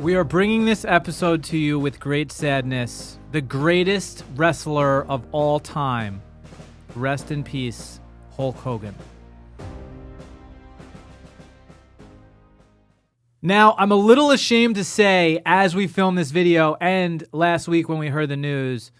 We are bringing this episode to you with great sadness. The greatest wrestler of all time. Rest in peace, Hulk Hogan. Now, I'm a little ashamed to say, as we film this video and last week when we heard the news,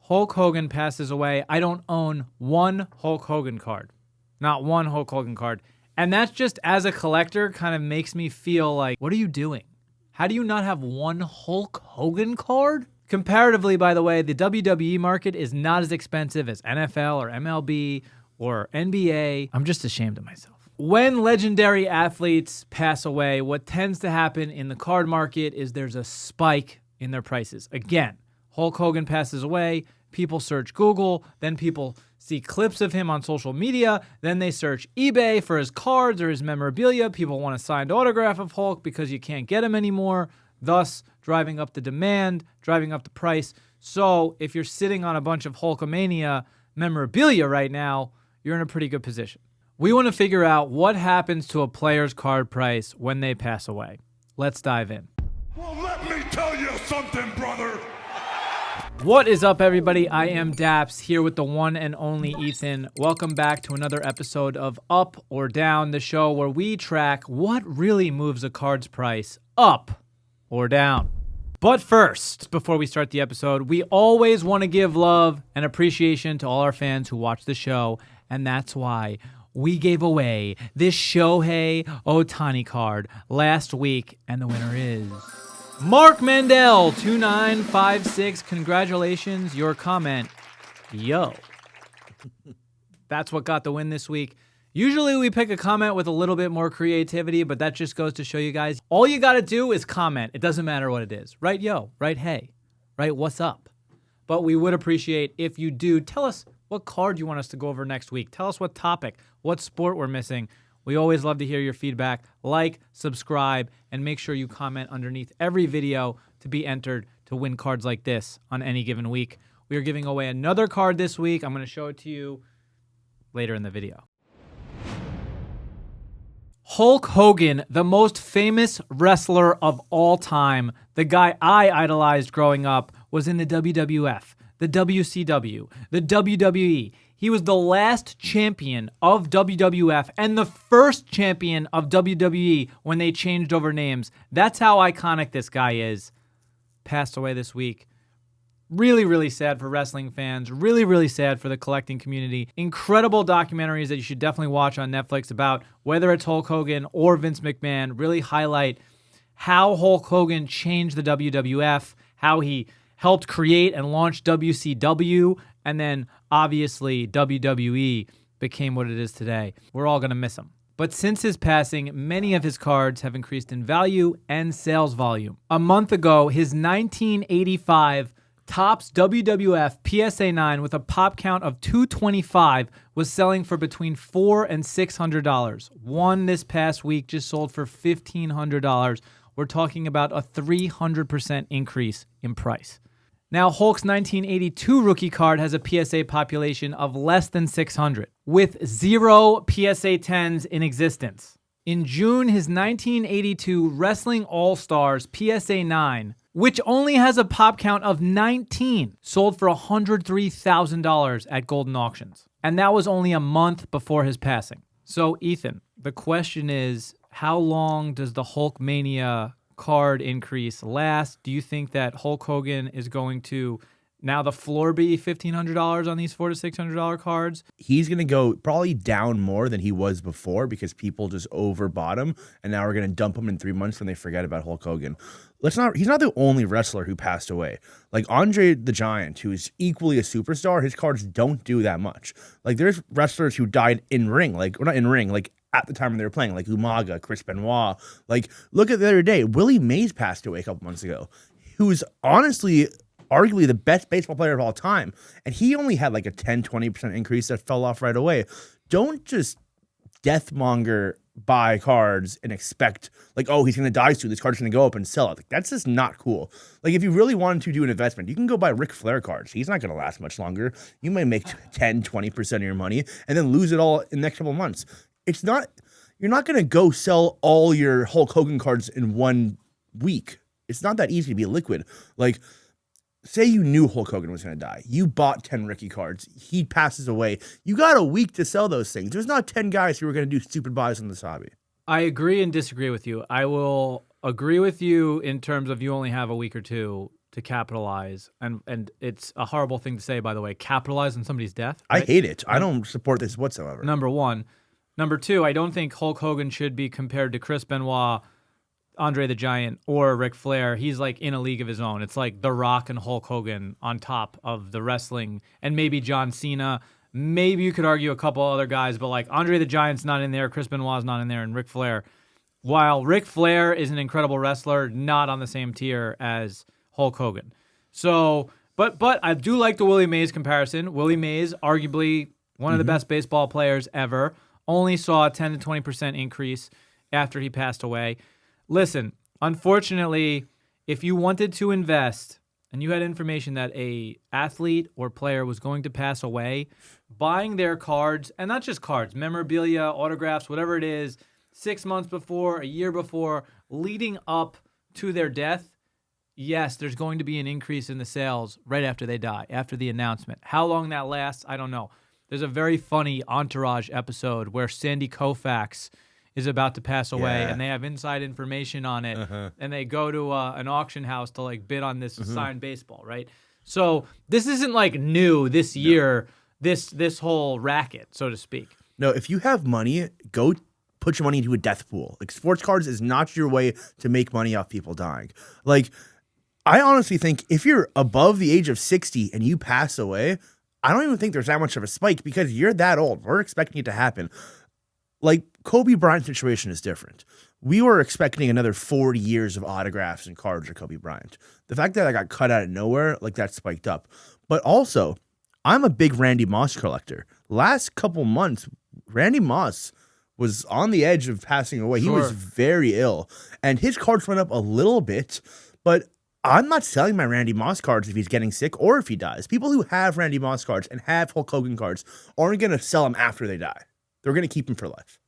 Hulk Hogan passes away. I don't own one Hulk Hogan card. Not one Hulk Hogan card. And that's just, as a collector, kind of makes me feel like, what are you doing? How do you not have one Hulk Hogan card? Comparatively, by the way, the WWE market is not as expensive as NFL or MLB or NBA. I'm just ashamed of myself. When legendary athletes pass away, what tends to happen in the card market is there's a spike in their prices. Again, Hulk Hogan passes away, people search Google, then people see clips of him on social media, then they search eBay for his cards or his memorabilia. People want a signed autograph of Hulk because you can't get him anymore, thus driving up the demand, driving up the price. So if you're sitting on a bunch of Hulkamania memorabilia right now, you're in a pretty good position. We want to figure out what happens to a player's card price when they pass away. Let's dive in. Well, let me tell you something, brother. What is up, everybody? I am Dappz, here with the one and only Ethan. Welcome back to another episode of Up or Down, the show where we track what really moves a card's price up or down. But first, before we start the episode, we always want to give love and appreciation to all our fans who watch the show, and that's why we gave away this Shohei Ohtani card last week, and the winner is Mark Mandel, 2956. Congratulations, your comment. Yo. That's what got the win this week. Usually we pick a comment with a little bit more creativity, but that just goes to show you guys, all you got to do is comment. It doesn't matter what it is. Right yo, right hey, right what's up. But we would appreciate if you do tell us what card you want us to go over next week. Tell us what topic, what sport we're missing. We always love to hear your feedback. Like, subscribe, and make sure you comment underneath every video to be entered to win cards like this on any given week. We are giving away another card this week. I'm going to show it to you later in the video. Hulk Hogan, the most famous wrestler of all time, the guy I idolized growing up, was in the WWF, the WCW, the WWE. He was the last champion of WWF and the first champion of WWE when they changed over names. That's how iconic this guy is. Passed away this week. Really, really sad for wrestling fans. Really, really sad for the collecting community. Incredible documentaries that you should definitely watch on Netflix about whether it's Hulk Hogan or Vince McMahon. Really highlight how Hulk Hogan changed the WWF, how he helped create and launch WCW, and then obviously WWE became what it is today. We're all going to miss him. But since his passing, many of his cards have increased in value and sales volume. A month ago, his 1985 Topps WWF PSA 9 with a pop count of 225 was selling for between $400 and $600. One this past week just sold for $1,500. We're talking about a 300% increase in price. Now, Hulk's 1982 rookie card has a PSA population of less than 600, with 0 PSA 10s in existence. In June, his 1982 Wrestling All-Stars PSA 9, which only has a pop count of 19, sold for $103,000 at Golden Auctions. And that was only a month before his passing. So, Ethan, the question is, how long does the Hulk mania card increase last? Do you think that Hulk Hogan is going to now the floor be $1,500 on these $400 to $600 cards? He's going to go probably down more than he was before because people just overbought him, and now we're going to dump him in 3 months when they forget about Hulk Hogan. He's not the only wrestler who passed away. Like Andre the Giant, who's equally a superstar, his cards don't do that much. Like there's wrestlers who died in ring, like at the time when they were playing, like Umaga, Chris Benoit. Like, look at the other day, Willie Mays passed away a couple months ago, who's honestly arguably the best baseball player of all time. And he only had like a 10-20% increase that fell off right away. Don't just deathmonger buy cards and expect like, oh, he's going to die soon. This card's going to go up and sell it. Like, that's just not cool. Like, if you really wanted to do an investment, you can go buy Ric Flair cards. He's not going to last much longer. You might make 10-20% of your money and then lose it all in the next couple of months. You're not going to go sell all your Hulk Hogan cards in 1 week. it's not that easy to be liquid. Like, say you knew Hulk Hogan was going to die. You bought 10 rookie cards. He passes away. You got a week to sell those things. There's not 10 guys who are going to do stupid buys in this hobby. I agree and disagree with you. I will agree with you in terms of you only have a week or two to capitalize. And it's a horrible thing to say, by the way, capitalize on somebody's death. Right? I hate it. I don't support this whatsoever. Number one. Number two, I don't think Hulk Hogan should be compared to Chris Benoit, Andre the Giant, or Ric Flair. He's like in a league of his own. It's like The Rock and Hulk Hogan on top of the wrestling, and maybe John Cena. Maybe you could argue a couple other guys, but like Andre the Giant's not in there, Chris Benoit's not in there, and Ric Flair. While Ric Flair is an incredible wrestler, not on the same tier as Hulk Hogan. So, but I do like the Willie Mays comparison. Willie Mays, arguably one of the best baseball players ever, only saw a 10 to 20% increase after he passed away. Listen, unfortunately, if you wanted to invest and you had information that a athlete or player was going to pass away, buying their cards, and not just cards, memorabilia, autographs, whatever it is, 6 months before, a year before, leading up to their death, yes, there's going to be an increase in the sales right after they die, after the announcement. How long that lasts, I don't know. There's a very funny Entourage episode where Sandy Koufax is about to pass away, and they have inside information on it, and they go to an auction house to like bid on this signed baseball, right? So this isn't like new this year, this whole racket, so to speak. No, if you have money, go put your money into a death pool. Like, sports cards is not your way to make money off people dying. Like, I honestly think if you're above the age of 60 and you pass away, I don't even think there's that much of a spike because you're that old. We're expecting it to happen. Like, Kobe Bryant situation is different. We were expecting another 40 years of autographs and cards for Kobe Bryant. The fact that I got cut out of nowhere, like, that spiked up. But also, I'm a big Randy Moss collector. Last couple months, Randy Moss was on the edge of passing away. He was very ill. And his cards went up a little bit, but I'm not selling my Randy Moss cards if he's getting sick or if he dies. People who have Randy Moss cards and have Hulk Hogan cards aren't going to sell them after they die. They're going to keep them for life.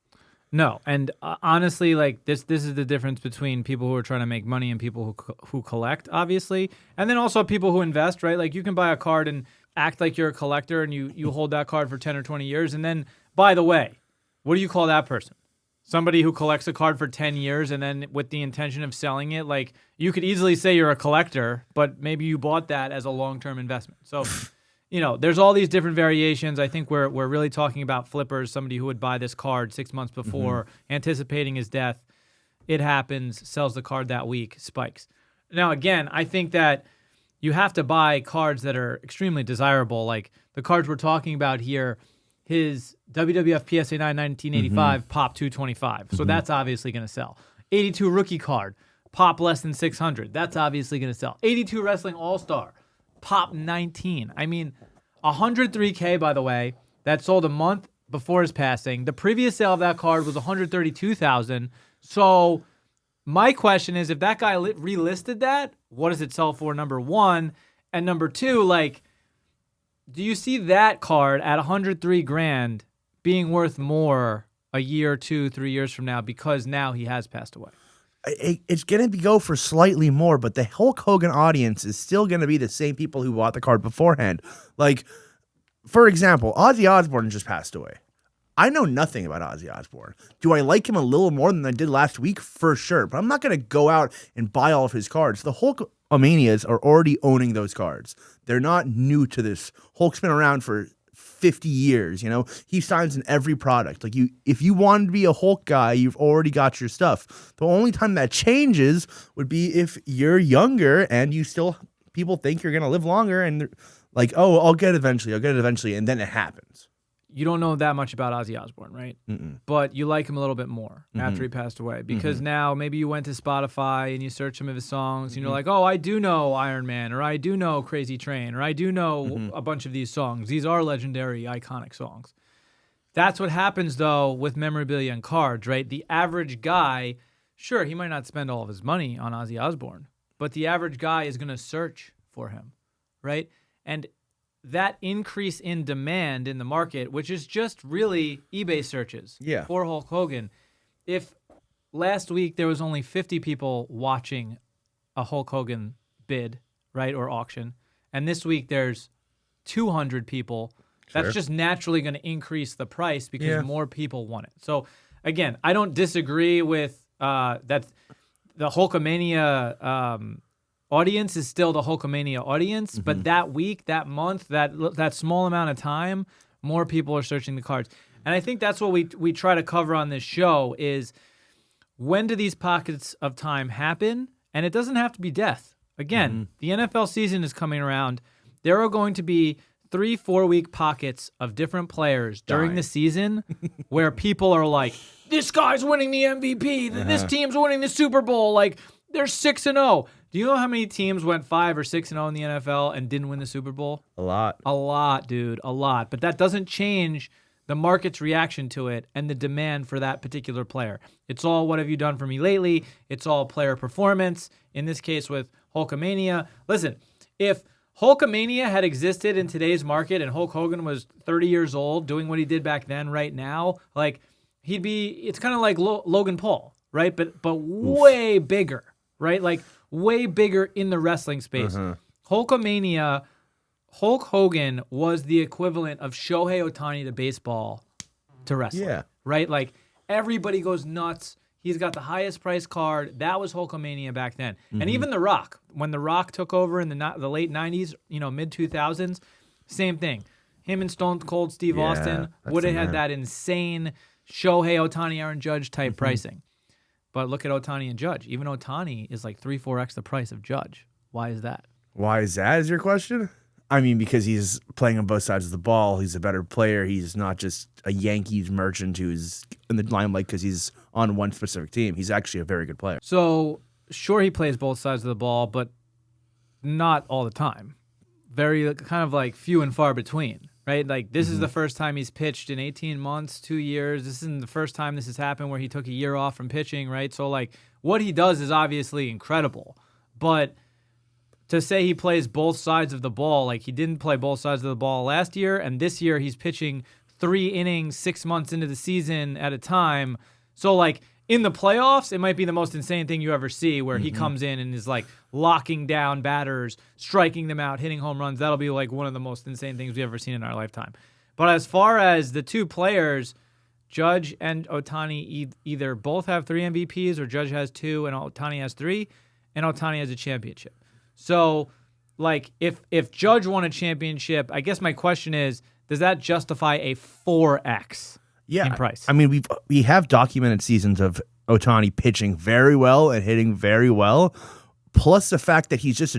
No, and honestly, like this is the difference between people who are trying to make money and people who collect, obviously, and then also people who invest, right? Like, you can buy a card and act like you're a collector, and you hold that card for 10 or 20 years, and then, by the way, what do you call that person? Somebody who collects a card for 10 years and then with the intention of selling it. Like, you could easily say you're a collector, but maybe you bought that as a long-term investment. So, there's all these different variations. I think we're really talking about flippers, somebody who would buy this card 6 months before, anticipating his death. It happens, sells the card that week, spikes. Now, again, I think that you have to buy cards that are extremely desirable. Like the cards we're talking about here, his WWF PSA 9 1985 pop 225. So that's obviously going to sell. 82 rookie card, pop less than 600. That's obviously going to sell. 82 Wrestling All-Star, pop 19. I mean, 103K, by the way, that sold a month before his passing. The previous sale of that card was 132,000. So my question is, if that guy relisted that, what does it sell for, number one? And number two, like, do you see that card at 103 grand being worth more a year, 2, 3 years from now because now he has passed away? It's going to go for slightly more, but the Hulk Hogan audience is still going to be the same people who bought the card beforehand. Like, for example, Ozzy Osbourne just passed away. I know nothing about Ozzy Osbourne. Do I like him a little more than I did last week? For sure. But I'm not going to go out and buy all of his cards. The Hulkamanias are already owning those cards. They're not new to this. Hulk's been around for 50 years, He signs in every product. Like, if you want to be a Hulk guy, you've already got your stuff. The only time that changes would be if you're younger and people think you're going to live longer and they're like, oh, I'll get it eventually, and then it happens. You don't know that much about Ozzy Osbourne, right? But you like him a little bit more after he passed away because now maybe you went to Spotify and you search some of his songs and you're like, oh, I do know Iron Man, or I do know Crazy Train, or I do know a bunch of these songs. These are legendary, iconic songs. That's what happens, though, with memorabilia and cards, right? The average guy, sure, he might not spend all of his money on Ozzy Osbourne, but the average guy is going to search for him, right? And that increase in demand in the market, which is just really eBay searches for Hulk Hogan. If last week there was only 50 people watching a Hulk Hogan bid, right, or auction, and this week there's 200 people, that's just naturally going to increase the price because more people want it. So, again, I don't disagree with that. The Hulkamania audience is still the Hulkamania audience, but that week, that month, that small amount of time, more people are searching the cards. And I think that's what we try to cover on this show is when do these pockets of time happen? And it doesn't have to be death. Again, the NFL season is coming around. There are going to be 3-4 week pockets of different players during the season where people are like, this guy's winning the MVP. This team's winning the Super Bowl. Like, they're 6-0. Do you know how many teams went 5 or 6-0 in the NFL and didn't win the Super Bowl? A lot. A lot, dude. A lot. But that doesn't change the market's reaction to it and the demand for that particular player. It's all, what have you done for me lately? It's all player performance. In this case with Hulkamania. Listen, if Hulkamania had existed in today's market and Hulk Hogan was 30 years old doing what he did back then right now, like, it's kind of like Logan Paul, right? But way bigger, right? Like, way bigger in the wrestling space. Hulkamania, Hulk Hogan was the equivalent of Shohei Ohtani to baseball to wrestling. Yeah. Right? Like, everybody goes nuts. He's got the highest price card. That was Hulkamania back then. And even The Rock, when The Rock took over in the late 90s, mid-2000s, same thing. Him and Stone Cold Steve Austin would have had that insane Shohei Ohtani, Aaron Judge type pricing. But look at Ohtani and Judge. Even Ohtani is like 3-4x the price of Judge. Why is that? Why is that, is your question? I mean, because he's playing on both sides of the ball. He's a better player. He's not just a Yankees merchant who's in the limelight because he's on one specific team. He's actually a very good player. So, sure, he plays both sides of the ball, but not all the time. Very kind of like few and far between, right? Like, this is the first time he's pitched in 18 months, 2 years. This isn't the first time this has happened where he took a year off from pitching, right? So, like, what he does is obviously incredible. But to say he plays both sides of the ball, like, he didn't play both sides of the ball last year, and this year he's pitching 3 innings 6 months into the season at a time. So, like, in the playoffs, it might be the most insane thing you ever see where he comes in and is, like, locking down batters, striking them out, hitting home runs. That'll be, like, one of the most insane things we've ever seen in our lifetime. But as far as the two players, Judge and Ohtani either both have 3 MVPs or Judge has 2 and Ohtani has 3, and Ohtani has a championship. So, like, if Judge won a championship, I guess my question is, does that justify a 4x in price? I mean, we have documented seasons of Ohtani pitching very well and hitting very well, plus the fact that he's just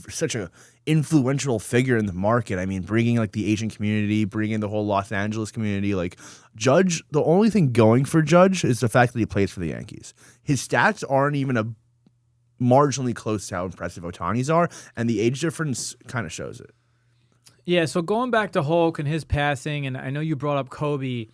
such a influential figure in the market. I mean, bringing, like, the Asian community, bringing the whole Los Angeles community. Like, Judge, the only thing going for Judge is the fact that he plays for the Yankees. His stats aren't even marginally close to how impressive Ohtani's are, and the age difference kind of shows it. Yeah, so going back to Hulk and his passing, and I know you brought up Kobe.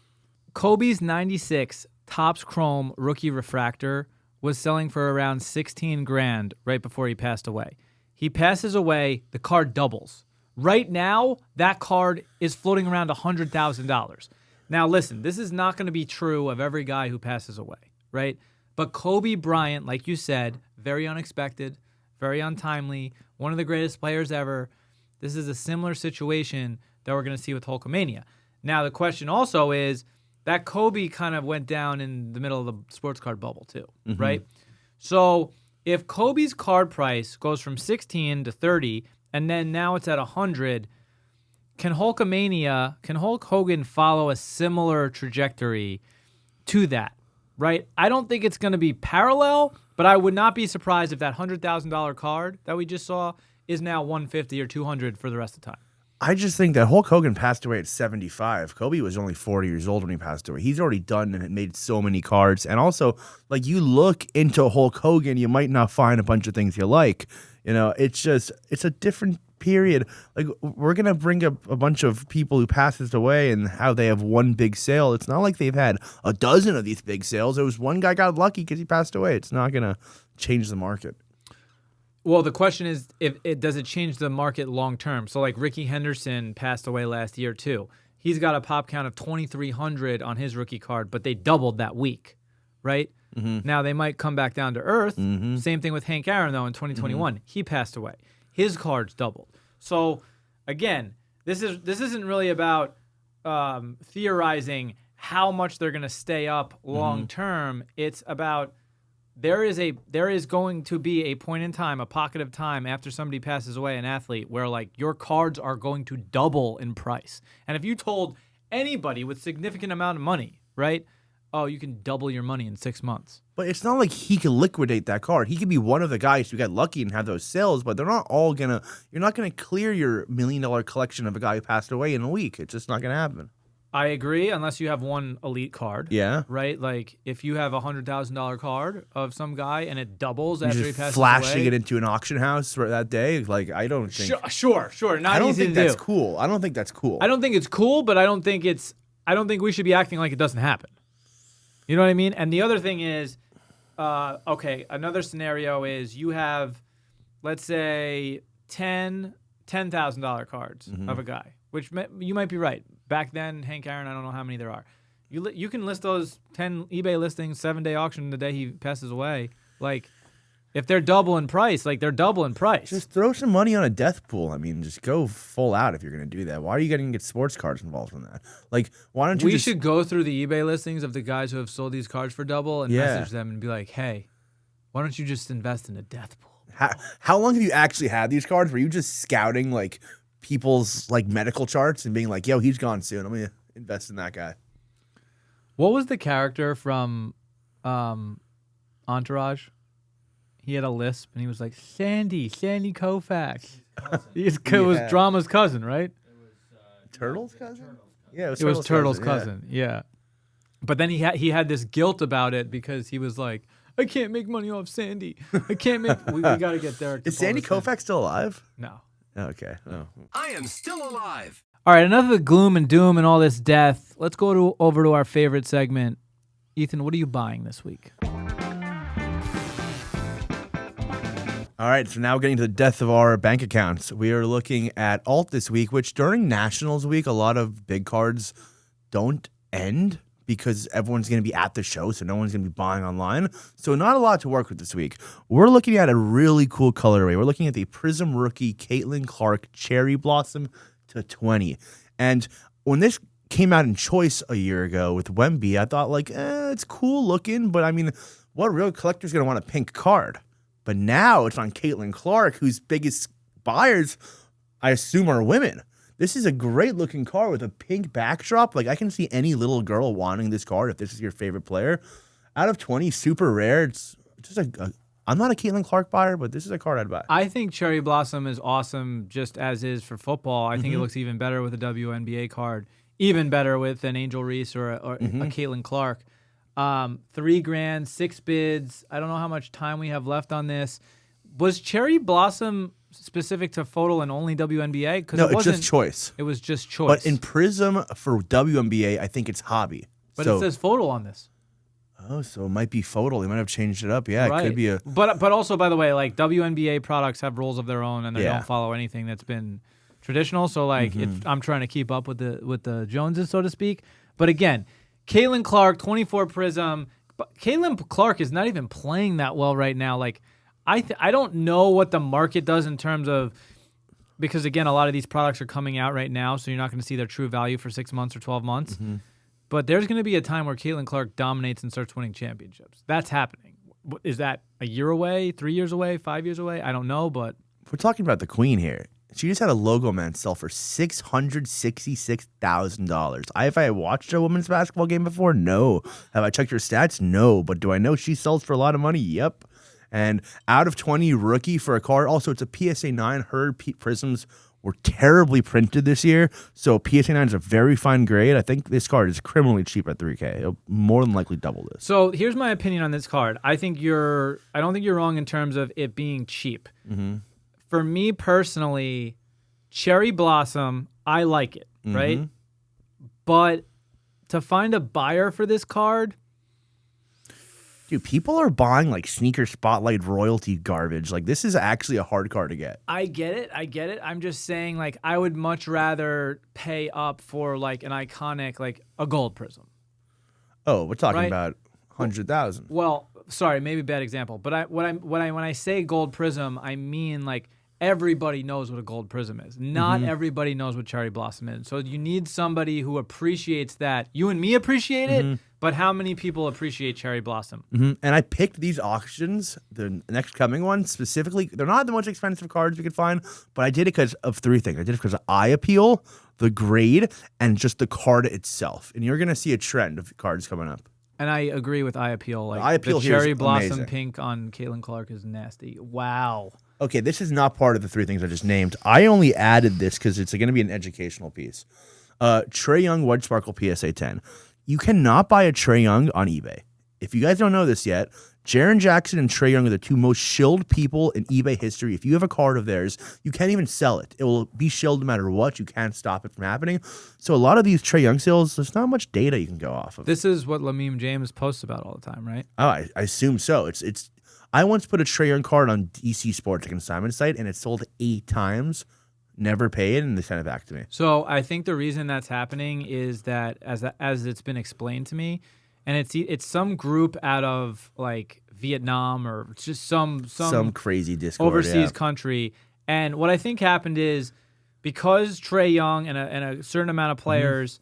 Kobe's 96 Topps Chrome rookie refractor was selling for around $16,000 right before he passed away. He passes away, the card doubles. Right now, that card is floating around $100,000. Now, listen, this is not going to be true of every guy who passes away, right? But Kobe Bryant, like you said, very unexpected, very untimely, one of the greatest players ever. This is a similar situation that we're going to see with Hulkamania. Now, the question also is that Kobe kind of went down in the middle of the sports card bubble too, right? So if Kobe's card price goes from 16 to 30, and then now it's at 100, can Hulk Hogan follow a similar trajectory to that? Right? I don't think it's going to be parallel, but I would not be surprised if that $100,000 card that we just saw is now 150 or 200 for the rest of the time. I just think that Hulk Hogan passed away at 75. Kobe was only 40 years old when he passed away. He's already done and made so many cards. And also, like, you look into Hulk Hogan, you might not find a bunch of things you like. It's a different period. Like, we're going to bring up a bunch of people who passes away and how they have one big sale. It's not like they've had a dozen of these big sales. It was one guy got lucky because he passed away. It's not going to change the market. Well, the question is, does it change the market long term? So, like, Ricky Henderson passed away last year too. He's got a pop count of 2,300 on his rookie card, but they doubled that week, right? Now they might come back down to earth. Same thing with Hank Aaron though in 2021. He passed away. His cards doubled. So again, this isn't really about theorizing how much they're going to stay up long term. It's about there is going to be a point in time, a pocket of time after somebody passes away, an athlete, where like your cards are going to double in price. And if you told anybody with significant amount of money, right? Oh, you can double your money in 6 months. But it's not like he can liquidate that card. He could be one of the guys who got lucky and have those sales, but they're not all gonna. You're not gonna clear your $1 million collection of a guy who passed away in a week. It's just not gonna happen. I agree, unless you have one elite card. Yeah. Right? Like, if you have a $100,000 card of some guy and it doubles after he passes flashing away. it into an auction house for that day, like, I don't think. Sure. Not I don't easy think to that's do. cool. I don't think that's cool. I don't think it's cool, but I don't think we should be acting like it doesn't happen. You know what I mean? And the other thing is, okay, another scenario is you have, let's say, $10,000 cards of a guy, which you might be right. Back then, Hank Aaron, I don't know how many there are. You can list those 10 eBay listings, 7-day auction the day he passes away. Like, if they're double in price, like they're double in price. Just throw some money on a death pool. I mean, just go full out if you're going to do that. Why are you going to get sports cards involved in that? Like, why don't you We should go through the eBay listings of the guys who have sold these cards for double and message them and be like, hey, why don't you just invest in a death pool? How long have you actually had these cards? Were you just scouting, like, people's, like, medical charts and being like, yo, he's gone soon. I'm going to invest in that guy. What was the character from Entourage? He had a lisp, and he was like, Sandy Koufax. It was Drama's cousin, right? Turtle's cousin? Yeah, it was Turtle's cousin. Yeah. But then he had this guilt about it because he was like, I can't make money off Sandy. I can't make. we got to get there. Is Sandy Koufax still alive? No. Okay. Oh. I am still alive. All right, enough of the gloom and doom and all this death. Let's go over to our favorite segment. Ethan, what are you buying this week? All right, so now getting to the death of our bank accounts. We are looking at alt this week, which during Nationals week, a lot of big cards don't end because everyone's going to be at the show, so no one's going to be buying online. So not a lot to work with this week. We're looking at a really cool colorway. We're looking at the Prism Rookie Caitlin Clark Cherry Blossom /20. And when this came out in Choice a year ago with Wemby, I thought, like, it's cool looking, but I mean, what real collector's going to want a pink card? But now it's on Caitlin Clark, whose biggest buyers, I assume, are women. This is a great-looking card with a pink backdrop. Like, I can see any little girl wanting this card if this is your favorite player. Out of 20, super rare. It's just I'm not a Caitlin Clark buyer, but this is a card I'd buy. I think Cherry Blossom is awesome just as is for football. I think it looks even better with a WNBA card. Even better with an Angel Reese or a Caitlin Clark. $3,000, 6 bids. I don't know how much time we have left on this. Was Cherry Blossom specific to photo and only WNBA? No, it's just Choice. It was just Choice. But in Prism for WNBA, I think it's hobby. But it says photo on this. Oh, so it might be photo. They might have changed it up. Yeah, right. It could be a. But also, by the way, like WNBA products have rules of their own, and they don't follow anything that's been traditional. So like, I'm trying to keep up with the Joneses, so to speak. But again, Caitlin Clark, 24 Prism. But Caitlin Clark is not even playing that well right now. Like, I don't know what the market does in terms of, because again, a lot of these products are coming out right now, so you're not going to see their true value for 6 months or 12 months. But there's going to be a time where Caitlin Clark dominates and starts winning championships. That's happening. Is that a year away, 3 years away, 5 years away? I don't know, but we're talking about the queen here. She just had a logo man sell for $666,000. Have I watched a women's basketball game before? No. Have I checked her stats? No. But do I know she sells for a lot of money? Yep. And out of 20 rookie for a card. Also, it's a PSA 9. Her Prisms were terribly printed this year. So PSA 9 is a very fine grade. I think this card is criminally cheap at $3K. It'll more than likely double this. So here's my opinion on this card. I don't think you're wrong in terms of it being cheap. For me personally, Cherry Blossom, I like it, right? But to find a buyer for this card, dude, people are buying like sneaker spotlight royalty garbage. Like, this is actually a hard card to get. I get it. I'm just saying, like, I would much rather pay up for like an iconic, like a gold Prism. Oh, we're talking about 100,000. Well, sorry, maybe bad example, but when I say gold prism, I mean like everybody knows what a gold prism is. Not everybody knows what cherry blossom is. So you need somebody who appreciates that. You and me appreciate it, but how many people appreciate cherry blossom? And I picked these auctions, the next coming one specifically. They're not the most expensive cards we could find, but I did it because of three things. I did it because of eye appeal, the grade, and just the card itself. And you're going to see a trend of cards coming up. And I agree with eye appeal. Like eye appeal the here is cherry blossom amazing. pink on Caitlin Clark is nasty. Wow. Okay, this is not part of the three things I just named. I only added this because it's going to be an educational piece. Trey Young White Sparkle PSA 10. You cannot buy a Trey Young on eBay. If you guys don't know this yet, Jaren Jackson and Trey Young are the two most shilled people in eBay history. If you have a card of theirs, you can't even sell it. It will be shilled no matter what. You can't stop it from happening. So a lot of these Trey Young sales, there's not much data you can go off of. This is what Lamim James posts about all the time, right? Oh, I assume so. It's. I once put a Trey Young card on DC Sports, a consignment site, and it sold 8 times, never paid, and they sent it back to me. So I think the reason that's happening is that as it's been explained to me, and it's some group out of like Vietnam or it's just some crazy Discord overseas country. And what I think happened is because Trey Young and a certain amount of players,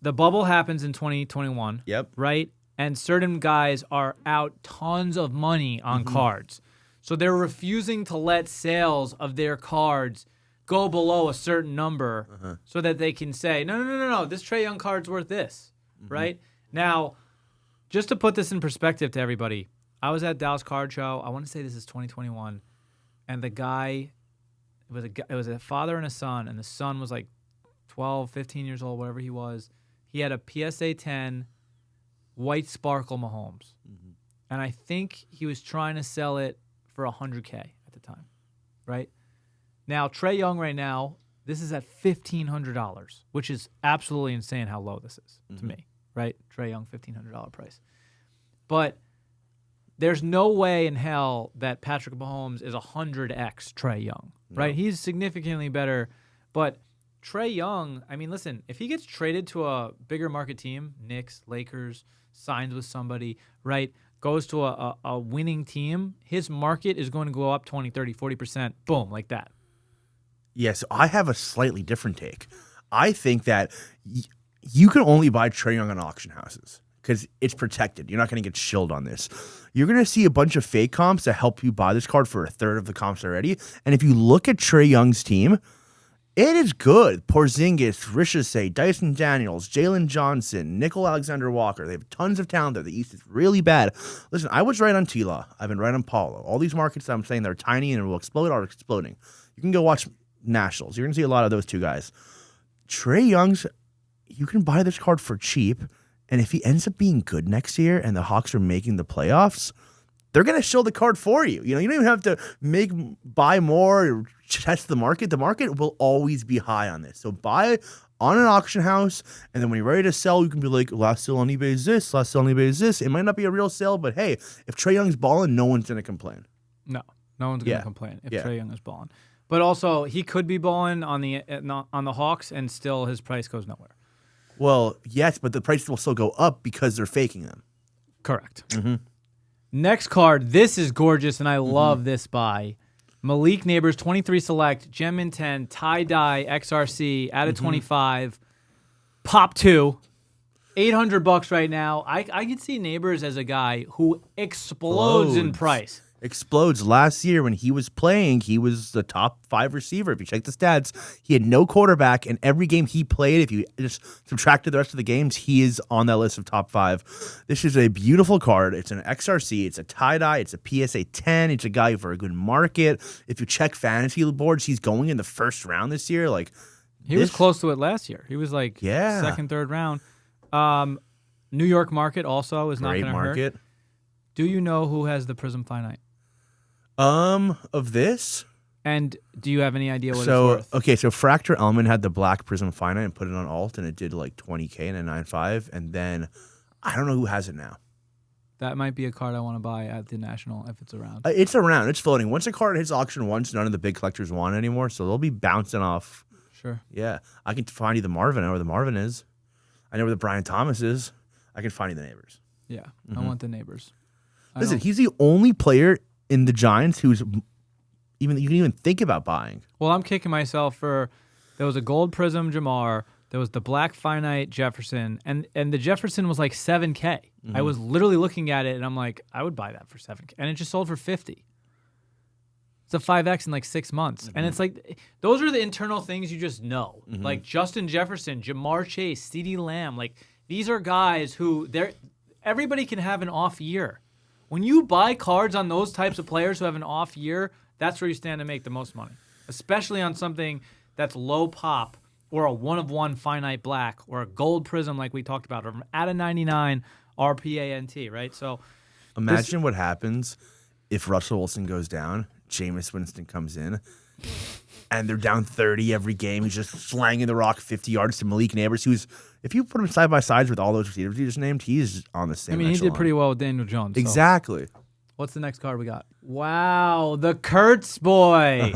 the bubble happens in 2021. Yep. Right? And certain guys are out tons of money on cards. So they're refusing to let sales of their cards go below a certain number so that they can say, no, this Trey Young card's worth this, right? Now, just to put this in perspective to everybody, I was at Dallas Card Show. I want to say this is 2021. And the guy, it was a father and a son, and the son was like 12, 15 years old, whatever he was. He had a PSA 10 White Sparkle Mahomes. And I think he was trying to sell it for $100K at the time, right? Now, Trey Young right now, this is at $1,500, which is absolutely insane how low this is to me, right? Trey Young, $1,500 price. But there's no way in hell that Patrick Mahomes is 100x Trey Young, right? He's significantly better, but Trey Young, I mean, listen, if he gets traded to a bigger market team, Knicks, Lakers, signs with somebody, right, goes to a winning team, his market is going to go up 20, 30, 40%, boom, like that. Yes, I have a slightly different take. I think that you can only buy Trey Young on auction houses because it's protected. You're not going to get shilled on this. You're going to see a bunch of fake comps that help you buy this card for a third of the comps already. And if you look at Trey Young's team, it is good. Porzingis, Ricochet, Dyson Daniels, Jalen Johnson, Nickel Alexander-Walker. They have tons of talent there. The East is really bad. Listen, I was right on T-Law. I've been right on Paulo. All these markets that I'm saying they're tiny and will explode are exploding. You can go watch Nationals. You're going to see a lot of those two guys. Trey Young's, you can buy this card for cheap, and if he ends up being good next year and the Hawks are making the playoffs, they're going to show the card for you. You know, you don't even have to buy more or test the market. The market will always be high on this. So buy on an auction house, and then when you're ready to sell, you can be like, last sale on eBay is this, last sale on eBay is this. It might not be a real sale, but hey, if Trey Young's balling, no one's going to complain. No one's going to complain if Trey Young is balling. But also, he could be balling on the Hawks, and still his price goes nowhere. Well, yes, but the prices will still go up because they're faking them. Correct. Next card. This is gorgeous, and I love this buy. Malik Neighbors, 23 select, gem in 10, tie-dye, XRC, out of 25, pop 2, $800 right now. I can see Neighbors as a guy who explodes in price. Explodes. Last year when he was playing, he was the top 5 receiver. If you check the stats, he had no quarterback, and every game he played, if you just subtracted the rest of the games, he is on that list of top 5. This is a beautiful card. It's an XRC. It's a tie-dye. It's a PSA 10. It's a guy for a good market. If you check fantasy boards, he's going in the first round this year. He was close to it last year. He was second, third round. New York market also is not going to hurt. Great market. Do you know who has the Prism Finite? Of this? And do you have any idea what it's worth? Okay, so Fracture Element had the black Prism Finite and put it on alt, and it did like $20K and a 9.5, and then I don't know who has it now. That might be a card I want to buy at the National if it's around. It's around. It's floating. Once a card hits auction once, none of the big collectors want it anymore, so they'll be bouncing off. Sure. Yeah. I can find you the Marvin. I know where the Marvin is. I know where the Brian Thomas is. I can find you the Neighbors. Yeah, I want the neighbors. Listen, he's the only player in the Giants who's you can even think about buying. Well, I'm kicking myself for there was a gold prism Jamar, there was the black finite Jefferson, and the Jefferson was like $7K. I was literally looking at it and I'm like, I would buy that for $7K, and it just sold for $50. It's a 5X in like 6 months, and it's like those are the internal things you just know, like Justin Jefferson, Jamar Chase, CeeDee Lamb. Like these are guys who everybody can have an off year. When you buy cards on those types of players who have an off year, that's where you stand to make the most money, especially on something that's low pop or a 1-of-1 finite black or a gold prism like we talked about, or out of 99 RPANT, right? So imagine what happens if Russell Wilson goes down, Jameis Winston comes in, and they're down 30 every game. He's just slanging the rock 50 yards to Malik Neighbors, who's, if you put him side by side with all those receivers you just named, he's on the same he echelon. did pretty well with Daniel Jones. Exactly. So. What's the next card we got? Wow, the Kurtz boy.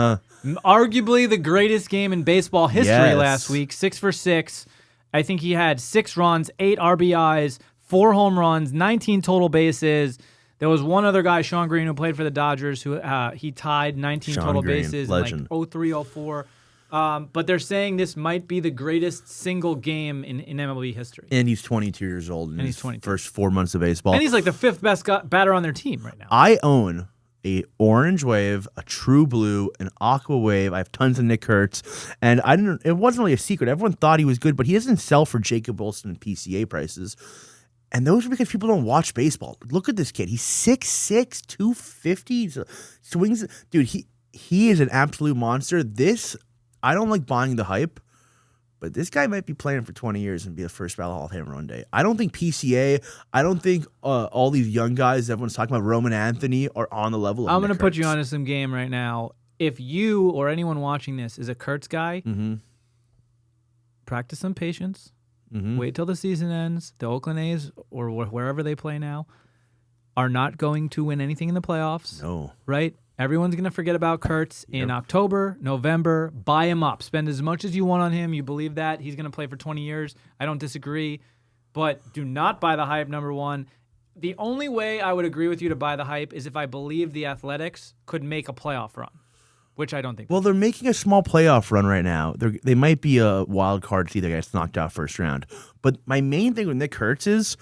Arguably the greatest game in baseball history last week. 6 for 6. I think he had 6 runs, 8 RBIs, 4 home runs, 19 total bases. There was one other guy, Sean Green, who played for the Dodgers, who he tied 19 total bases legend. in like 03, 04. But they're saying this might be the greatest single game in MLB history. And he's 22 years old in his first 4 months of baseball. And he's like the 5th best batter on their team right now. I own a orange wave, a true blue, an aqua wave. I have tons of Nick Kurtz. And it wasn't really a secret. Everyone thought he was good, but he doesn't sell for Jacob Wilson and PCA prices. And those are because people don't watch baseball. Look at this kid. He's 6'6", 250. Swings. Dude, he is an absolute monster. I don't like buying the hype, but this guy might be playing for 20 years and be the first ballot Hall of Famer one day. I don't think PCA, I don't think all these young guys everyone's talking about, Roman Anthony, are on the level of I'm going to put Kurtz. you onto some game right now. If you or anyone watching this is a Kurtz guy, practice some patience. Wait till the season ends. The Oakland A's, or wherever they play now, are not going to win anything in the playoffs. No. Right? Everyone's going to forget about Kurtz in October, November. Buy him up. Spend as much as you want on him. You believe that. He's going to play for 20 years. I don't disagree. But do not buy the hype, number one. The only way I would agree with you to buy the hype is if I believe the Athletics could make a playoff run, which I don't think. Well, they're making a small playoff run right now. They might be a wild card to either gets knocked out first round. But my main thing with Nick Kurtz is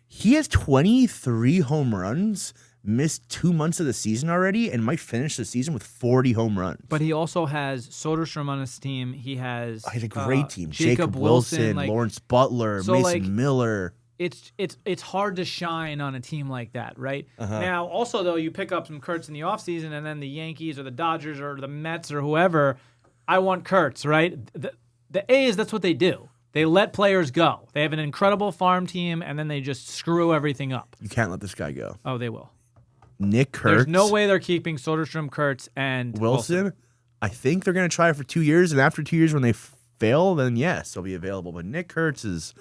he has 23 home runs, missed 2 months of the season already, and might finish the season with 40 home runs. But he also has Soderstrom on his team. He has a great team. Jacob Wilson, Lawrence Butler, Mason Miller. It's hard to shine on a team like that, right? Now, also, though, you pick up some Kurtz in the offseason, and then the Yankees or the Dodgers or the Mets or whoever, I want Kurtz, right? The A's, that's what they do. They let players go. They have an incredible farm team, and then they just screw everything up. You can't let this guy go. Oh, they will. Nick Kurtz. There's no way they're keeping Soderstrom, Kurtz, and Wilson. I think they're going to try it for 2 years, and after 2 years when they fail, then yes, they'll be available. But Nick Kurtz is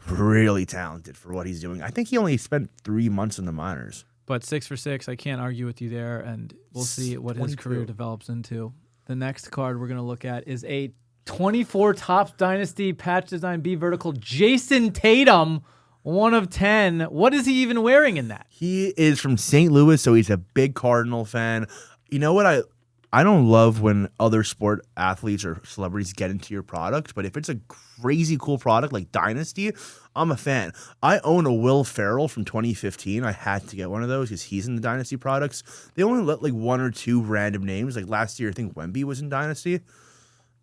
really talented for what he's doing. I think he only spent 3 months in the minors. But 6 for 6, I can't argue with you there, and we'll see what his career develops into. The next card we're going to look at is a 24 Topps Dynasty patch design B vertical Jason Tatum, 1 of 10. What is he even wearing in that? He is from St. Louis, so he's a big Cardinal fan. You know what? I don't love when other sport athletes or celebrities get into your product, but if it's a crazy cool product like Dynasty, I'm a fan. I own a Will Ferrell from 2015. I had to get one of those because he's in the Dynasty products. They only let like 1 or 2 random names. Like last year, I think Wemby was in Dynasty.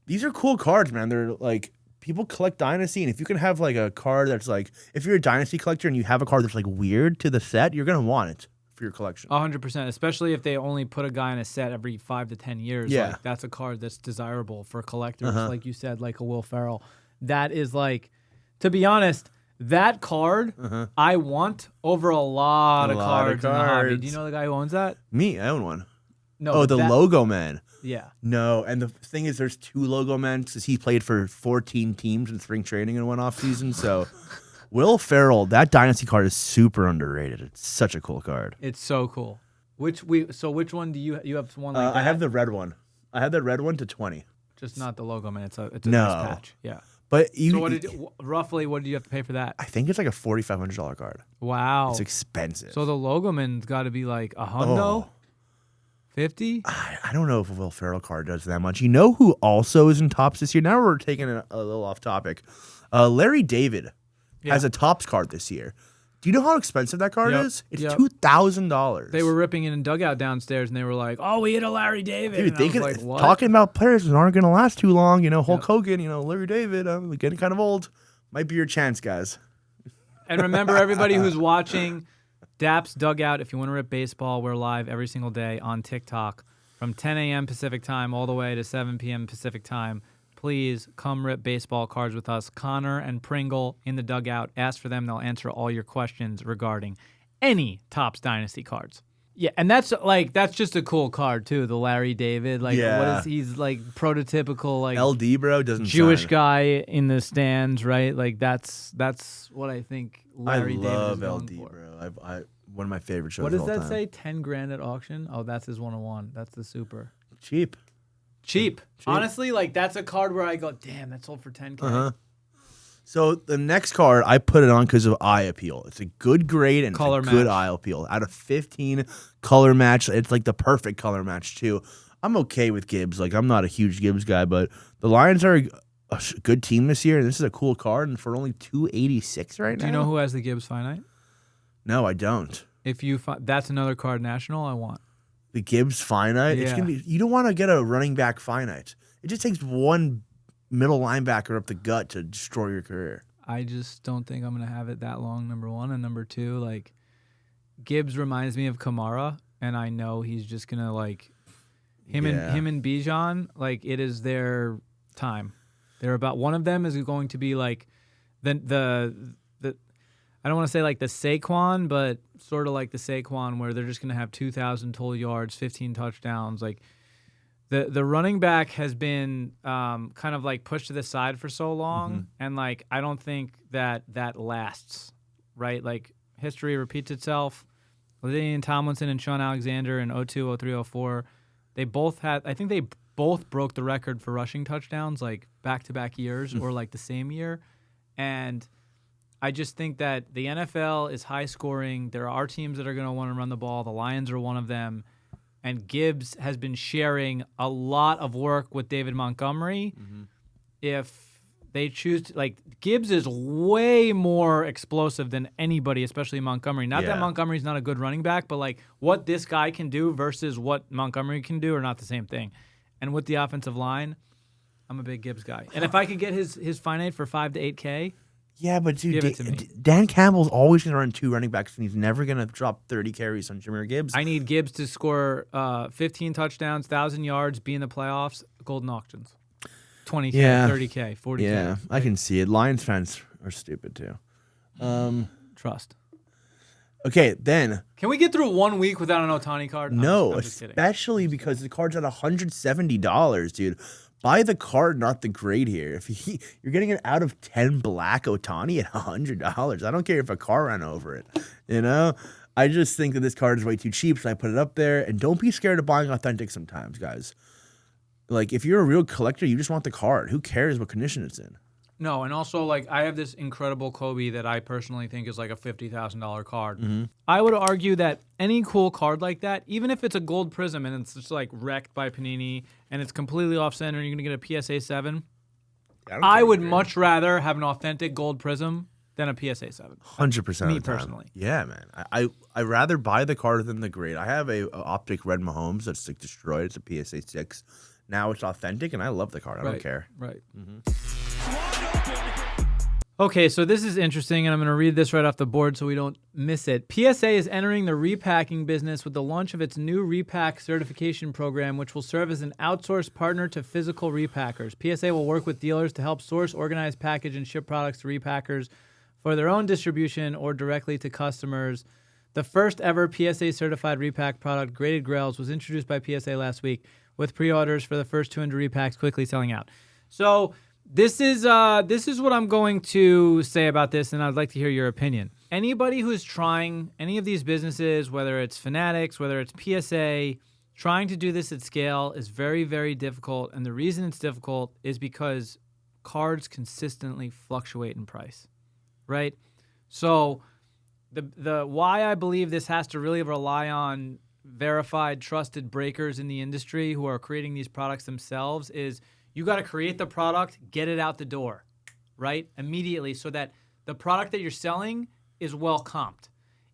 These are cool cards, man. They're like, people collect Dynasty, and if you can have like a card that's like, if you're a Dynasty collector and you have a card that's like weird to the set, you're going to want it for your collection. 100%, especially if they only put a guy in a set every 5 to 10 years. Yeah. Like, that's a card that's desirable for collectors, like you said, like a Will Ferrell. That is like, to be honest, that card I want over a lot of cards in the hobby. Do you know the guy who owns that? Me, I own one. No. Oh, the Logo Man. Yeah. No, and the thing is, there's 2 Logo Men because he played for 14 teams in spring training in one off season. So, Will Ferrell, that Dynasty card is super underrated. It's such a cool card. It's so cool. Which one do you have? One like that? I have the red one. I have the red one to 20. Just not the Logo Man. It's a No. nice patch. Yeah. But roughly what did you have to pay for that? I think it's like a $4,500 card. Wow. It's expensive. So the Logoman's got to be like a hundo? 50? I don't know if a Will Ferrell card does that much. You know who also is in Topps this year? Now we're taking a little off topic. Larry David has a Topps card this year. Do you know how expensive that card is? It's $2,000. They were ripping it in dugout downstairs, and they were like, "Oh, we hit a Larry David." Dude, talking about players that aren't going to last too long. You know, Hulk Hogan. You know, Larry David. Getting kind of old. Might be your chance, guys. And remember, everybody who's watching, Dapp's Dugout. If you want to rip baseball, we're live every single day on TikTok from 10 a.m. Pacific time all the way to 7 p.m. Pacific time. Please come rip baseball cards with us. Connor and Pringle in the dugout. Ask for them. They'll answer all your questions regarding any Topps Dynasty cards. Yeah, and that's just a cool card too. The Larry David, what is he's like prototypical LD bro doesn't Jewish sign. guy in the stands, right? Like that's what I think Larry David is love known LD for. bro. I one of my favorite shows. What does of all that time. say? 10 grand at auction? Oh, that's his 101. That's the super. Cheap. Honestly, that's a card where I go, damn, that sold for 10K. Uh-huh. So the next card, I put it on because of eye appeal. It's a good grade and Color it's a good match. eye appeal. Out of 15, color match. It's like the perfect color match too. I'm okay with Gibbs. I'm not a huge Gibbs guy, but the Lions are a good team this year, and this is a cool card. And for only $286 right now. Do you know who has the Gibbs finite? No, I don't. If you that's another card national I want. The Gibbs finite. It's Yeah. gonna be. You don't want to get a running back finite. It just takes one middle linebacker up the gut to destroy your career. I just don't think I'm going to have it that long, number one. And number two, Gibbs reminds me of Kamara, and I know he's just going to, him and Bijan, it is their time. They're about, one of them is going to be, the I don't want to say the Saquon, but sort of like the Saquon where they're just going to have 2,000 total yards, 15 touchdowns, The running back has been kind of pushed to the side for so long, and I don't think that lasts, right? History repeats itself. LaDainian Tomlinson and Sean Alexander in 02, 03, 04, they both had. I think they both broke the record for rushing touchdowns back-to-back years or the same year, and I just think that the NFL is high scoring. There are teams that are going to want to run the ball. The Lions are one of them. And Gibbs has been sharing a lot of work with David Montgomery. If they choose to, Gibbs is way more explosive than anybody, especially Montgomery. Not that Montgomery's not a good running back, but what this guy can do versus what Montgomery can do are not the same thing. And with the offensive line, I'm a big Gibbs guy. And if I could get his finite for 5 to 8K, yeah, but dude, give it to me. Dan Campbell's always going to run two running backs, and he's never going to drop 30 carries on Jahmyr Gibbs. I need Gibbs to score 15 touchdowns, 1,000 yards, be in the playoffs, golden auctions. 20K, 30K, 40K. Yeah, I can see it. Lions fans are stupid too. Trust. Okay, then. Can we get through 1 week without an Ohtani card? No, I'm just kidding. especially because the card's at $170, dude. Buy the card, not the grade here. If you're getting an out of 10 black Ohtani at $100, I don't care if a car ran over it. I just think that this card is way too cheap, so I put it up there. And don't be scared of buying authentic sometimes, guys. If you're a real collector, you just want the card. Who cares what condition it's in? No, and also, I have this incredible Kobe that I personally think is a $50,000 card. I would argue that any cool card like that, even if it's a gold prism and it's just wrecked by Panini and it's completely off-center and you're going to get a PSA 7, I would much rather have an authentic gold prism than a PSA 7. 100%. Me personally. Yeah, man. I rather buy the card than the grade. I have a optic red Mahomes that's destroyed. It's a PSA 6. Now it's authentic, and I love the card. I don't care. Right. Okay, so this is interesting, and I'm going to read this right off the board so we don't miss it. PSA is entering the repacking business with the launch of its new repack certification program, which will serve as an outsourced partner to physical repackers. PSA will work with dealers to help source, organize, package, and ship products to repackers for their own distribution or directly to customers. The first ever PSA certified repack product, Graded Grails, was introduced by PSA last week, with pre-orders for the first 200 repacks quickly selling out. So this is what I'm going to say about this, and I'd like to hear your opinion. Anybody who's trying any of these businesses, whether it's Fanatics, whether it's PSA, trying to do this at scale is very, very difficult. And the reason it's difficult is because cards consistently fluctuate in price, right? So the why I believe this has to really rely on verified, trusted breakers in the industry who are creating these products themselves is you got to create the product, get it out the door, right? Immediately so that the product that you're selling is well comped.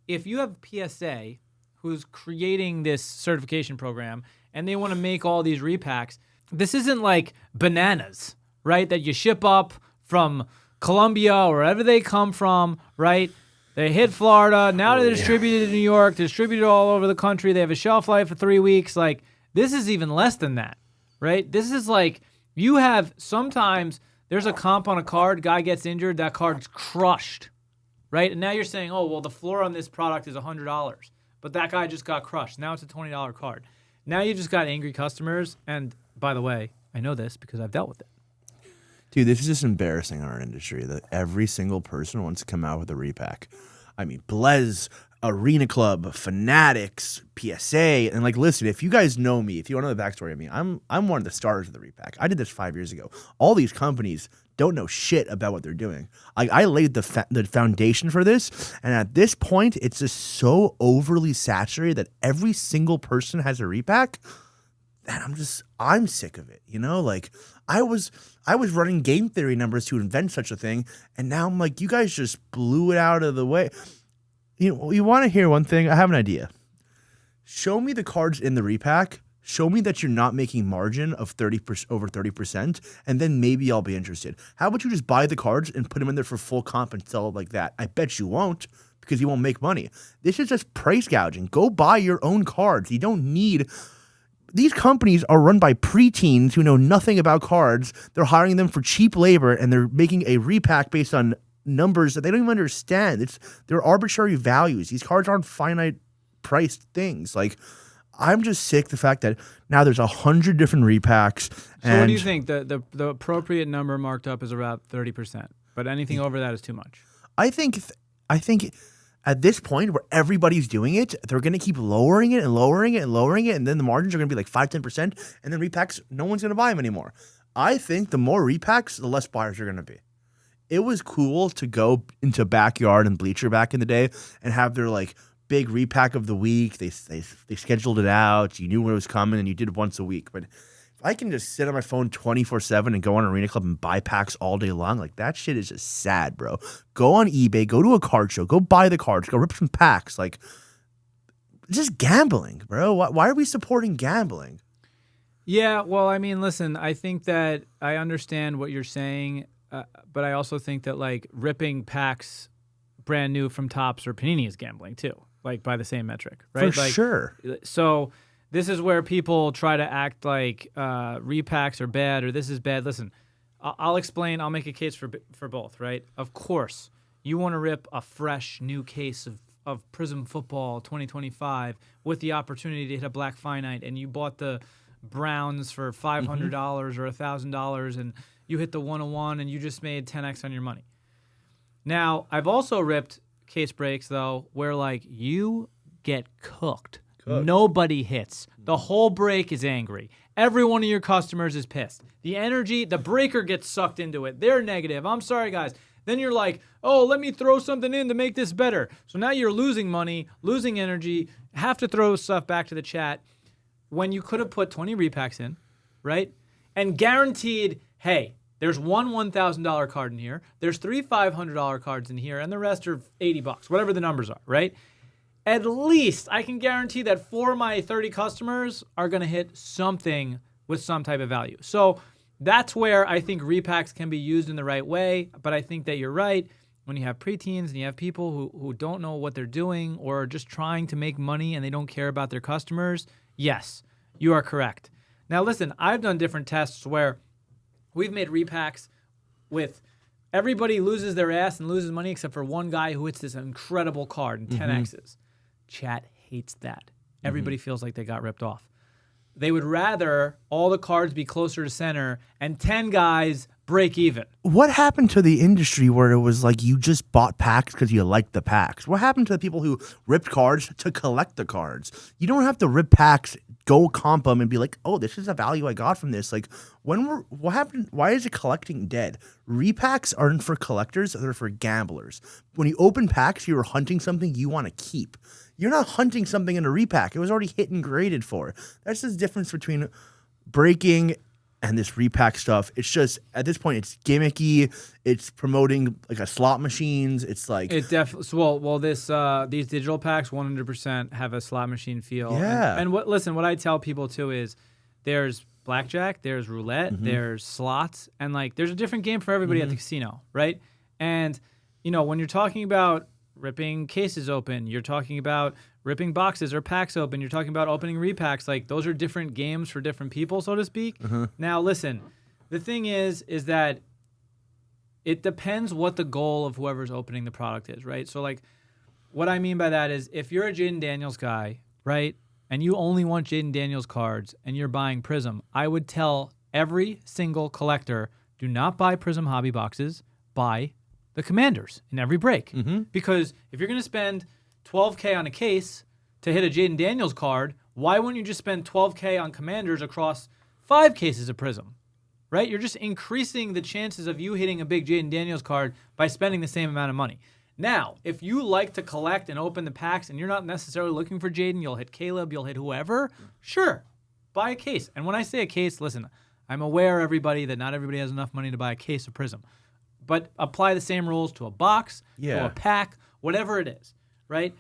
If you have PSA who's creating this certification program and they want to make all these repacks, this isn't like bananas, right? That you ship up from Colombia or wherever they come from, right? They hit Florida. Now they're distributed in New York, distributed all over the country. They have a shelf life of 3 weeks. Like, this is even less than that, right? This is like you have sometimes there's a comp on a card, guy gets injured, that card's crushed, right? And now you're saying, oh, well, the floor on this product is $100, but that guy just got crushed. Now it's a $20 card. Now you just got angry customers. And by the way, I know this because I've dealt with it. Dude, this is just embarrassing in our industry that every single person wants to come out with a repack. I mean, Blez, Arena Club, Fanatics, PSA, and like, listen, if you guys know me, if you want to know the backstory of me, I'm one of the stars of the repack. I did this 5 years ago. All these companies don't know shit about what they're doing. I laid the foundation for this, and at this point, it's just so overly saturated that every single person has a repack. And I'm sick of it, you know? Like, I was running game theory numbers to invent such a thing, and now I'm like, you guys just blew it out of the way. You know, you want to hear one thing? I have an idea. Show me the cards in the repack. Show me that you're not making margin of over 30%, and then maybe I'll be interested. How about you just buy the cards and put them in there for full comp and sell it like that? I bet you won't, because you won't make money. This is just price gouging. Go buy your own cards. You don't need... These companies are run by preteens who know nothing about cards. They're hiring them for cheap labor, and they're making a repack based on numbers that they don't even understand. They're arbitrary values. These cards aren't finite priced things. Like, I'm just sick of the fact that now there's 100 different repacks. So what do you think? The appropriate number marked up is around 30%, but anything over that is too much. I think at this point where everybody's doing it, they're going to keep lowering it and lowering it and lowering it, and then the margins are going to be like 5-10%, and then repacks, no one's going to buy them anymore. I think the more repacks, the less buyers are going to be. It was cool to go into Backyard and Bleacher back in the day and have their like big repack of the week. They scheduled it out. You knew when it was coming, and you did it once a week. But I can just sit on my phone 24/7 and go on Arena Club and buy packs all day long. Like, that shit is just sad, bro. Go on eBay, go to a card show, go buy the cards, go rip some packs. Like, just gambling, bro. Why are we supporting gambling? Yeah, well, I mean, listen, I think that I understand what you're saying, but I also think that, like, ripping packs brand new from Dappz or Panini is gambling, too, like, by the same metric, right? For like, sure. So... this is where people try to act like repacks are bad or this is bad. Listen, I'll explain. I'll make a case for both, right? Of course, you want to rip a fresh new case of Prism Football 2025 with the opportunity to hit a Black Finite, and you bought the Browns for $500 or $1,000, and you hit the 101, and you just made 10x on your money. Now, I've also ripped case breaks, though, where, like, you get cooked. Nobody hits. The whole break is angry. Every one of your customers is pissed. The energy, the breaker gets sucked into it. They're negative. I'm sorry, guys. Then you're like, oh, let me throw something in to make this better. So now you're losing money, losing energy, have to throw stuff back to the chat when you could have put 20 repacks in, right? And guaranteed, hey, there's one $1,000 card in here. There's 3 $500 cards in here, and the rest are $80, whatever the numbers are, right? At least I can guarantee that 4 of my 30 customers are going to hit something with some type of value. So that's where I think repacks can be used in the right way. But I think that you're right. When you have preteens and you have people who don't know what they're doing or are just trying to make money and they don't care about their customers, yes, you are correct. Now, listen, I've done different tests where we've made repacks with everybody loses their ass and loses money except for one guy who hits this incredible card in 10Xs. Chat hates that. Everybody feels like they got ripped off. They would rather all the cards be closer to center and 10 guys break even. What happened to the industry where it was like you just bought packs because you liked the packs? What happened to the people who ripped cards to collect the cards? You don't have to rip packs, go comp them, and be like, oh, this is the value I got from this. Like, what happened? Why is it collecting dead? Repacks aren't for collectors, they're for gamblers. When you open packs, you're hunting something you want to keep. You're not hunting something in a repack. It was already hit and graded for. That's the difference between breaking and this repack stuff. It's just, at this point, it's gimmicky. It's promoting like a slot machines. It's like it definitely. Well, these digital packs 100% have a slot machine feel. Yeah. And what I tell people too is, there's blackjack, there's roulette, there's slots, and like there's a different game for everybody at the casino, right? And when you're talking about ripping cases open, you're talking about ripping boxes or packs open, you're talking about opening repacks. Like, those are different games for different people, so to speak. Now, listen, the thing is that it depends what the goal of whoever's opening the product is, right? So, like, what I mean by that is, if you're a Jaden Daniels guy, right, and you only want Jaden Daniels cards and you're buying Prism, I would tell every single collector, do not buy Prism hobby boxes, buy the Commanders in every break. Because if you're going to spend $12K on a case to hit a Jaden Daniels card, why wouldn't you just spend $12K on Commanders across 5 cases of Prism, right? You're just increasing the chances of you hitting a big Jaden Daniels card by spending the same amount of money. Now, if you like to collect and open the packs and you're not necessarily looking for Jaden, you'll hit Caleb, you'll hit whoever, sure, buy a case. And when I say a case, listen, I'm aware, everybody, that not everybody has enough money to buy a case of Prism. But apply the same rules to a box, to a pack, whatever it is, right?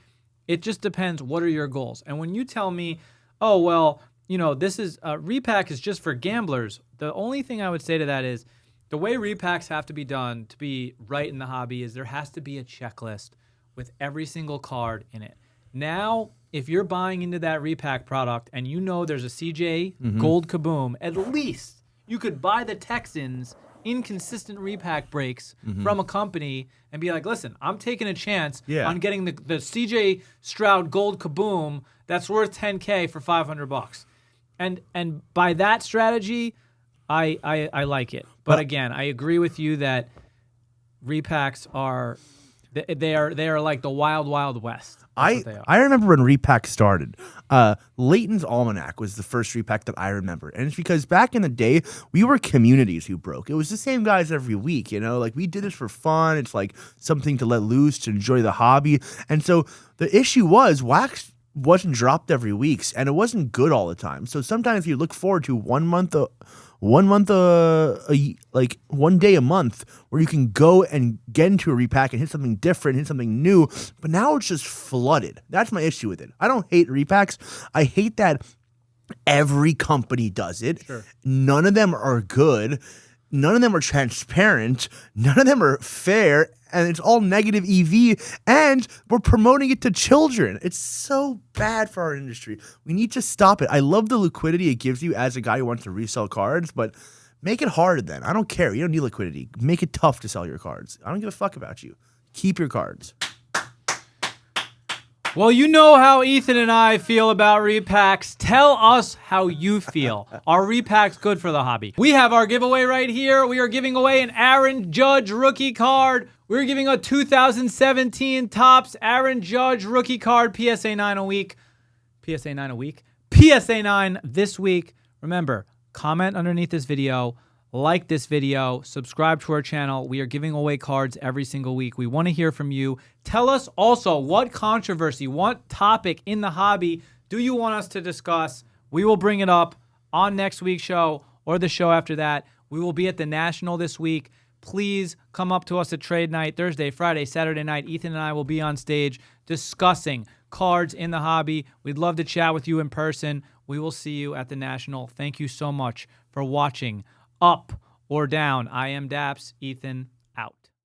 It just depends, what are your goals? And when you tell me, oh, well, this is repack is just for gamblers, the only thing I would say to that is, the way repacks have to be done to be right in the hobby is there has to be a checklist with every single card in it. Now, if you're buying into that repack product and there's a CJ Gold Kaboom, at least you could buy the Texans inconsistent repack breaks from a company and be like, listen, I'm taking a chance on getting the CJ Stroud Gold Kaboom that's worth $10K for $500. And by that strategy, I like it. But again, I agree with you that repacks are like the wild, wild west. I remember when repack started. Leighton's Almanac was the first repack that I remember. And it's because back in the day, we were communities who broke. It was the same guys every week, Like, we did this for fun. It's like something to let loose, to enjoy the hobby. And so the issue was wax wasn't dropped every week, and it wasn't good all the time. So sometimes you look forward to one day a month where you can go and get into a repack and hit something different, hit something new. But now it's just flooded. That's my issue with it. I don't hate repacks. I hate that every company does it. Sure. None of them are good. None of them are transparent. None of them are fair. And it's all negative EV, and we're promoting it to children. It's so bad for our industry. We need to stop it. I love the liquidity it gives you as a guy who wants to resell cards, but make it harder then. I don't care. You don't need liquidity. Make it tough to sell your cards. I don't give a fuck about you. Keep your cards. Well, you know how Ethan and I feel about repacks. Tell us how you feel. Are repacks good for the hobby? We have our giveaway right here. We are giving away an Aaron Judge rookie card. We're giving a 2017 Topps Aaron Judge rookie card, PSA 9 a week. PSA 9 a week? PSA 9 this week. Remember, comment underneath this video. Like this video, subscribe to our channel. We are giving away cards every single week. We want to hear from you. Tell us also what controversy, what topic in the hobby do you want us to discuss? We will bring it up on next week's show or the show after that. We will be at the National this week. Please come up to us at trade night, Thursday, Friday, Saturday night. Ethan and I will be on stage discussing cards in the hobby. We'd love to chat with you in person. We will see you at the National. Thank you so much for watching. Up or down. I am Dappz. Ethan, out.